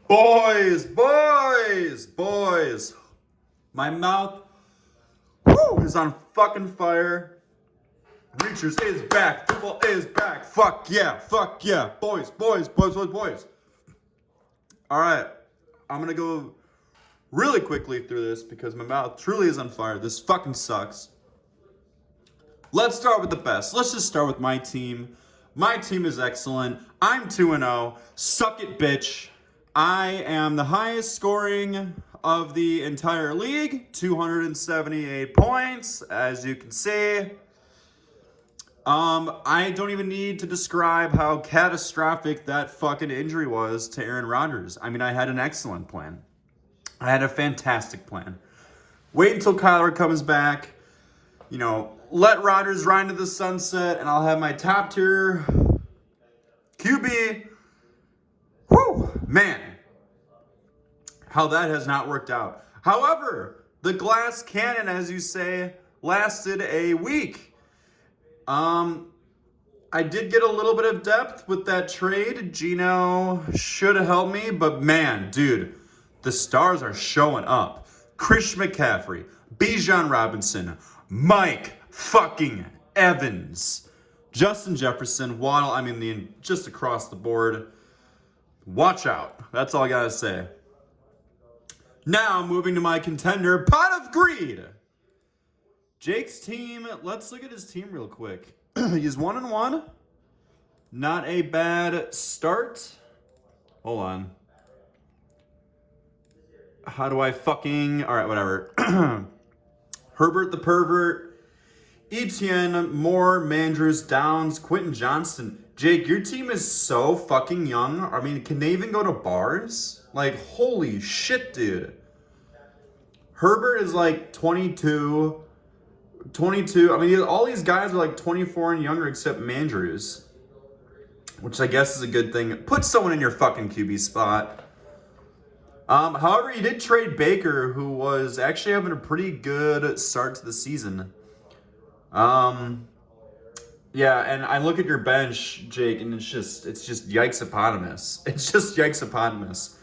Boys. My mouth is on fucking fire. Reachers is back. Football is back. Fuck yeah. Boys. All right. I'm going to go really quickly through this because my mouth truly is on fire. This fucking sucks. Let's start with the best. Let's just start with my team. My team is excellent. I'm 2-0. Suck it, bitch. I am the highest scoring of the entire league, 278 points, as you can see. I don't even need to describe how catastrophic that fucking injury was to Aaron Rodgers. I mean, I had an excellent plan. I had a fantastic plan. Wait until Kyler comes back. You know, let Rodgers ride into the sunset, and I'll have my top tier QB. Whew, man, how that has not worked out. However, the glass cannon, as you say, lasted a week. I did get a little bit of depth with that trade. Gino should have helped me, but man, dude, the stars are showing up. Chris McCaffrey, Bijan Robinson, Mike fucking Evans, Justin Jefferson, Waddle, just across the board. Watch out. That's all I gotta say. Now, moving to my contender, Pot of Greed. Jake's team, let's look at his team real quick. He's 1-1. Not a bad start. Hold on. How do I fucking... All right, whatever. Herbert the Pervert, Etienne, Moore, Mandrews, Downs, Quentin Johnston. Jake, your team is so fucking young. I mean, can they even go to bars? Like, holy shit, dude. Herbert is like 22. I mean, all these guys are like 24 and younger except Mandrews, which I guess is a good thing. Put someone in your fucking QB spot. However, you did trade Baker, who was actually having a pretty good start to the season. Yeah, and I look at your bench, Jake, and it's just yikes-opotamus. It's just yikes-opotamus.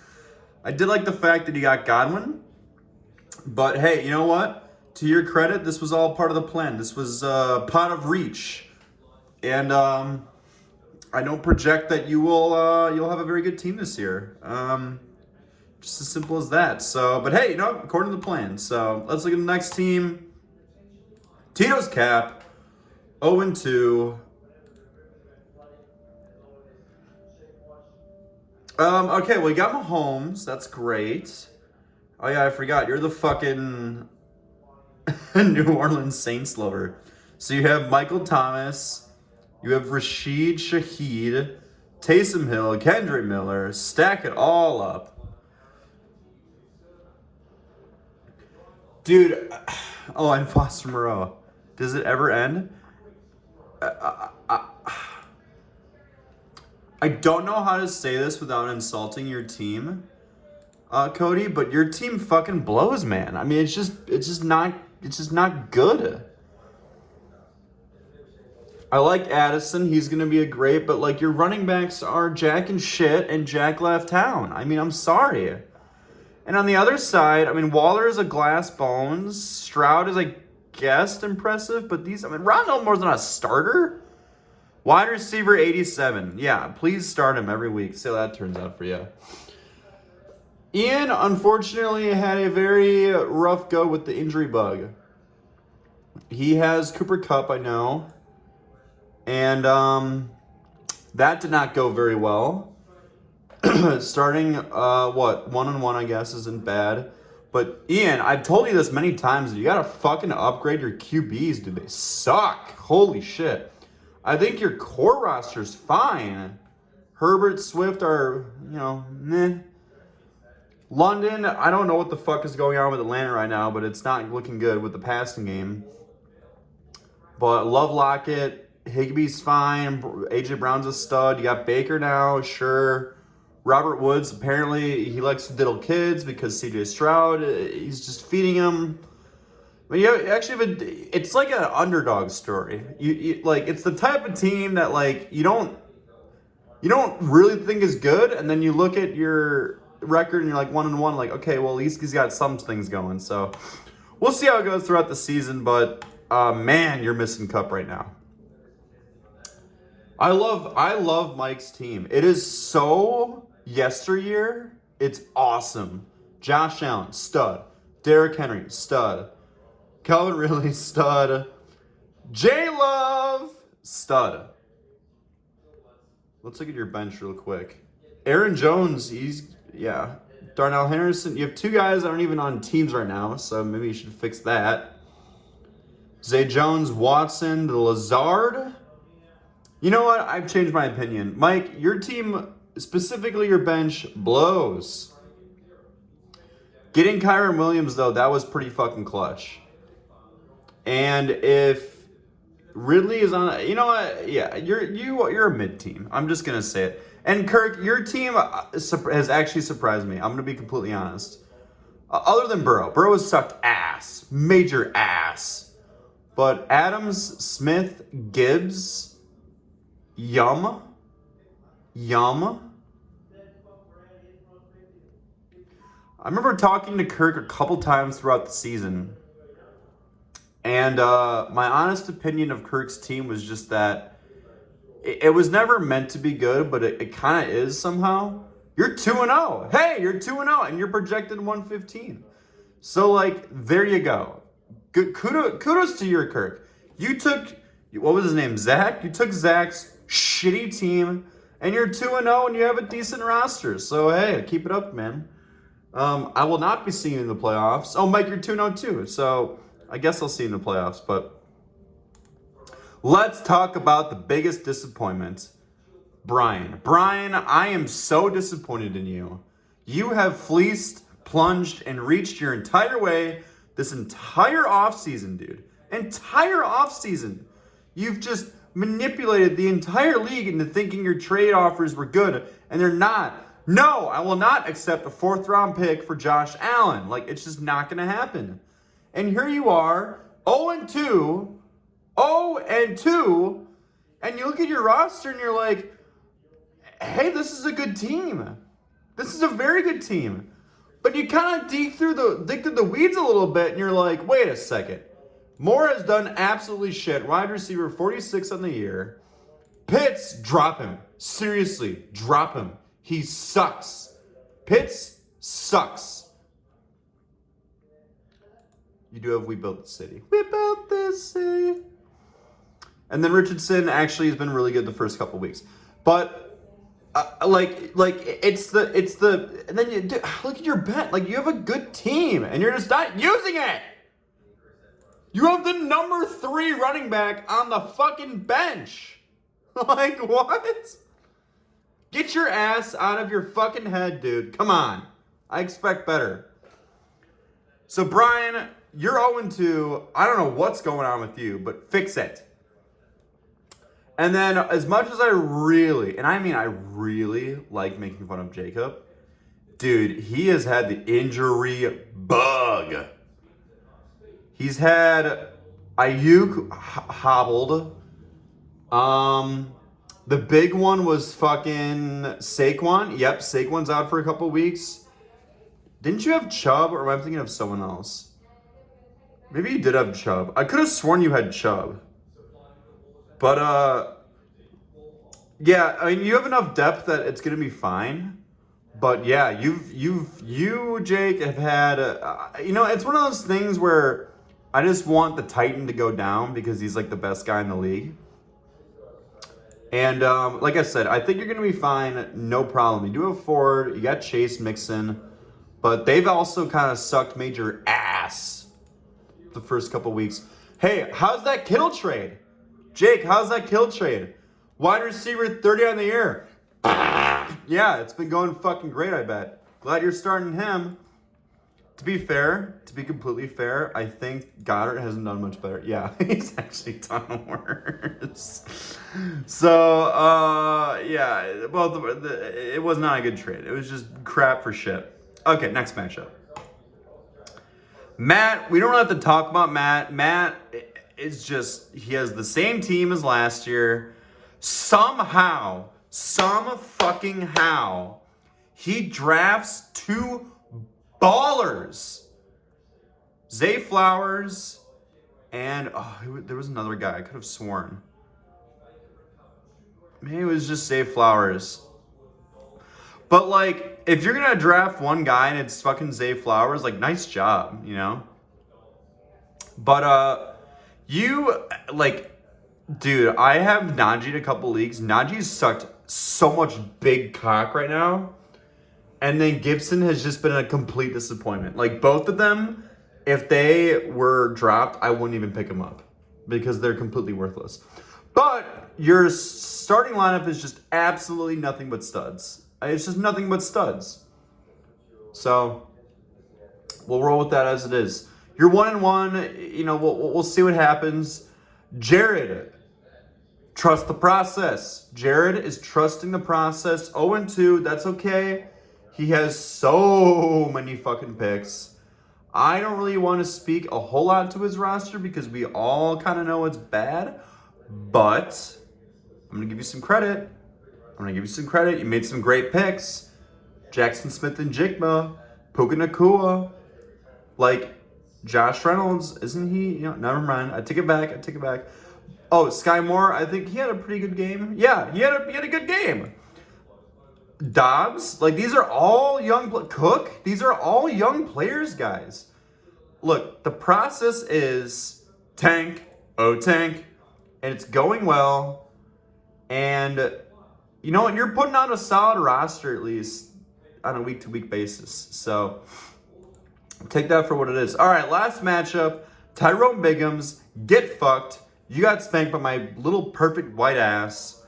I did like the fact that you got Godwin, but hey, you know what? To your credit, this was all part of the plan. This was pot of reach, and I don't project that you'll have a very good team this year. Just as simple as that. So, but hey, you know, according to the plan. So let's look at the next team. Tito's Cap, 0-2. Okay, well, you got Mahomes. That's great. Oh yeah, I forgot. You're the fucking New Orleans Saints lover. So you have Michael Thomas. You have Rashid Shaheed, Taysom Hill, Kendrick Miller. Stack it all up. Dude, oh, and Foster Moreau. Does it ever end? I don't know how to say this without insulting your team, Cody, but your team fucking blows, man. I mean, it's just not good. I like Addison. He's going to be a great, but like your running backs are Jack and shit, and Jack left town. I mean, I'm sorry. And on the other side, I mean, Waller is a glass bones. Stroud is, I guess, impressive. But Ron Elmore's not a starter. Wide receiver 87. Yeah, please start him every week. See how that turns out for you. Ian, unfortunately, had a very rough go with the injury bug. He has Cooper Kupp, I know. And that did not go very well. Starting, 1-1, I guess, isn't bad. But, Ian, I've told you this many times. You gotta fucking upgrade your QBs, dude. They suck. Holy shit. I think your core roster's fine. Herbert, Swift are, meh. London, I don't know what the fuck is going on with Atlanta right now, but it's not looking good with the passing game. But love Lockett. Higbee's fine. AJ Brown's a stud. You got Baker now, sure. Robert Woods, apparently he likes to diddle kids because CJ Stroud, he's just feeding him. But you actually have it's like an underdog story. You like, it's the type of team that like you don't really think is good, and then you look at your record and you're like 1-1, like, okay, well, at least he's got some things going. So we'll see how it goes throughout the season, but man, you're missing Cup right now. I love Mike's team. It is so yesteryear. It's awesome. Josh Allen, stud. Derrick Henry, stud. Calvin Ridley, stud. J-Love, stud. Let's look at your bench real quick. Aaron Jones, Darnell Henderson. You have two guys that aren't even on teams right now, so maybe you should fix that. Zay Jones, Watson, the Lazard. You know what? I've changed my opinion. Mike, your team, specifically your bench, blows. Getting Kyren Williams, though, that was pretty fucking clutch. And if Ridley is on, you know what? Yeah, you're a mid team. I'm just gonna say it. And Kirk, your team has actually surprised me. I'm gonna be completely honest. Other than Burrow has sucked ass, major ass. But Adams, Smith, Gibbs. Yum. I remember talking to Kirk a couple times throughout the season. And my honest opinion of Kirk's team was just that it was never meant to be good, but it kind of is somehow. You're 2-0. Hey, you're 2-0, and you're projected 115. So, like, there you go. Good, kudos to your Kirk. You took, what was his name, Zach? You took Zach's shitty team, and you're 2-0, and you have a decent roster. So, hey, keep it up, man. I will not be seeing you in the playoffs. Oh, Mike, you're 2-0 too. So, I guess I'll see you in the playoffs. But let's talk about the biggest disappointment. Brian, I am so disappointed in you. You have fleeced, plunged, and reached your entire way this entire offseason, dude. Entire offseason. You've just manipulated the entire league into thinking your trade offers were good, and they're not. No, I will not accept a 4th-round pick for Josh Allen. Like, it's just not going to happen. And here you are, 0-2, and you look at your roster and you're like, hey, this is a good team. This is a very good team. But you kind of dig through the weeds a little bit, and you're like, wait a second. Moore has done absolutely shit. Wide receiver 46 on the year. Pitts, drop him. Seriously, drop him. He sucks. Pitts sucks. You do have We Built the City. We built this city. And then Richardson actually has been really good the first couple weeks. But it's the and then you look at your bench. Like, you have a good team and you're just not using it. You have the number 3 running back on the fucking bench. Like, what? Get your ass out of your fucking head, dude. Come on. I expect better. So, Brian, you're 0-2. I don't know what's going on with you, but fix it. And then, as much as I really like making fun of Jacob, dude, he has had the injury bug. He's had Ayuk hobbled. The big one was fucking Saquon. Yep, Saquon's out for a couple weeks. Didn't you have Chubb, or am I thinking of someone else? Maybe you did have Chubb. I could have sworn you had Chubb. But, yeah, I mean, you have enough depth that it's going to be fine. But, yeah, you, Jake, have had, it's one of those things where I just want the Titan to go down because he's, like, the best guy in the league. And, like I said, I think you're going to be fine. No problem. You do have Ford. You got Chase Mixon. But they've also kind of sucked major ass the first couple weeks. Hey, how's that Kittle trade? Jake, how's that Kittle trade? Wide receiver 30 on the year. Yeah, it's been going fucking great, I bet. Glad you're starting him. To be completely fair, I think Goddard hasn't done much better. Yeah, he's actually done worse. So, yeah, well, it was not a good trade. It was just crap for shit. Okay, next matchup. Matt, we don't have to talk about Matt. Matt is just, he has the same team as last year. Some fucking how, He drafts 2 ballers. Zay Flowers and there was another guy. I could have sworn. Maybe it was just Zay Flowers. But, like, if you're going to draft one guy and it's fucking Zay Flowers, like, nice job, you know? But, dude, I have Najee in a couple leagues. Najee's sucked so much big cock right now. And then Gibson has just been a complete disappointment. Like, both of them, if they were dropped, I wouldn't even pick them up because they're completely worthless. But your starting lineup is just absolutely nothing but studs. It's just nothing but studs. So we'll roll with that as it is. You're 1-1. You know, we'll see what happens. Jared, trust the process. Jared is trusting the process. 0-2. That's okay. He has so many fucking picks. I don't really want to speak a whole lot to his roster because we all kind of know it's bad. But I'm going to give you some credit. You made some great picks. Jackson Smith and Jigma, Puka Nacua, like Josh Reynolds, isn't he? You know, never mind. I take it back. Oh, Sky Moore, I think he had a pretty good game. Yeah, he had a good game. Dobbs, like these are all young. Cook, these are all young players, guys. Look, the process is tank, and it's going well. And you know what? You're putting out a solid roster at least on a week-to-week basis. So take that for what it is. All right, last matchup. Tyrone Biggums, get fucked. You got spanked by my little perfect white ass.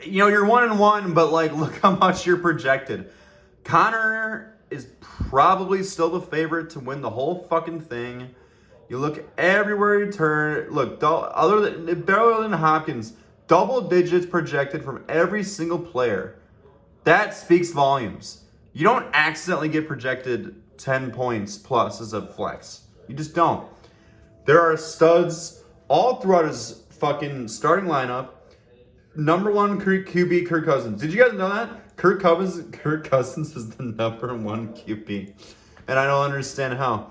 You know, you're 1-1, but like, look how much you're projected. Connor is probably still the favorite to win the whole fucking thing. You look everywhere you turn. Look, other than Hopkins, double digits projected from every single player. That speaks volumes. You don't accidentally get projected 10 points plus as a flex. You just don't. There are studs all throughout his fucking starting lineup. Number 1 QB, Kirk Cousins. Did you guys know that? Kirk Cousins is the number 1 QB. And I don't understand how.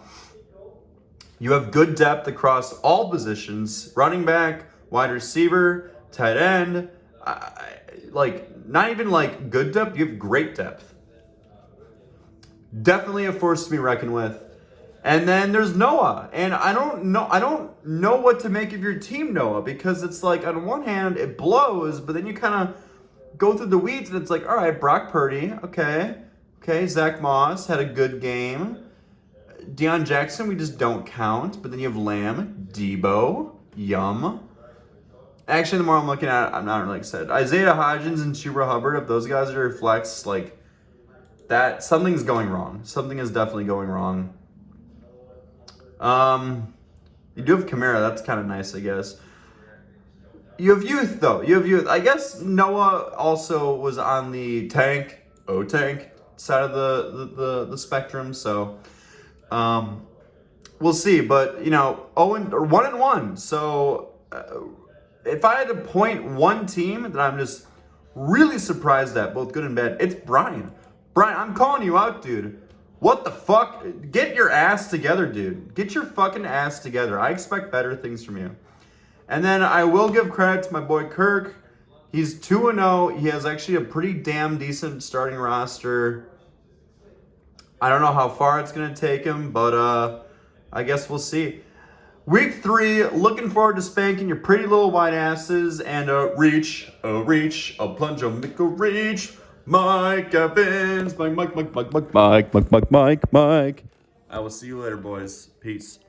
You have good depth across all positions. Running back, wide receiver, tight end. Not even like good depth. You have great depth. Definitely a force to be reckoned with. And then there's Noah. And I don't know what to make of your team, Noah, because it's like on one hand it blows, but then you kind of go through the weeds and it's like, all right, Brock Purdy, okay, Zach Moss had a good game. Deion Jackson, we just don't count. But then you have Lamb, Debo, Yum. Actually, the more I'm looking at it, I'm not really excited. Isaiah Hodgins and Chuba Hubbard, if those guys are flex, like that, something's going wrong. Something is definitely going wrong. You do have Kamara. That's kind of nice, I guess. You have youth, though. I guess Noah also was on the tank side of the spectrum. So, we'll see. But you know, 1-1. So, if I had to point one team that I'm just really surprised at, both good and bad, it's Brian. Brian, I'm calling you out, dude. What the fuck? Get your ass together, dude. Get your fucking ass together. I expect better things from you. And then I will give credit to my boy Kirk. He's 2-0. He has actually a pretty damn decent starting roster. I don't know how far it's going to take him, but I guess we'll see. Week 3, looking forward to spanking your pretty little white asses and reach, a plunge, make a reach. Mike Evans, Mike. I will see you later, boys. Peace.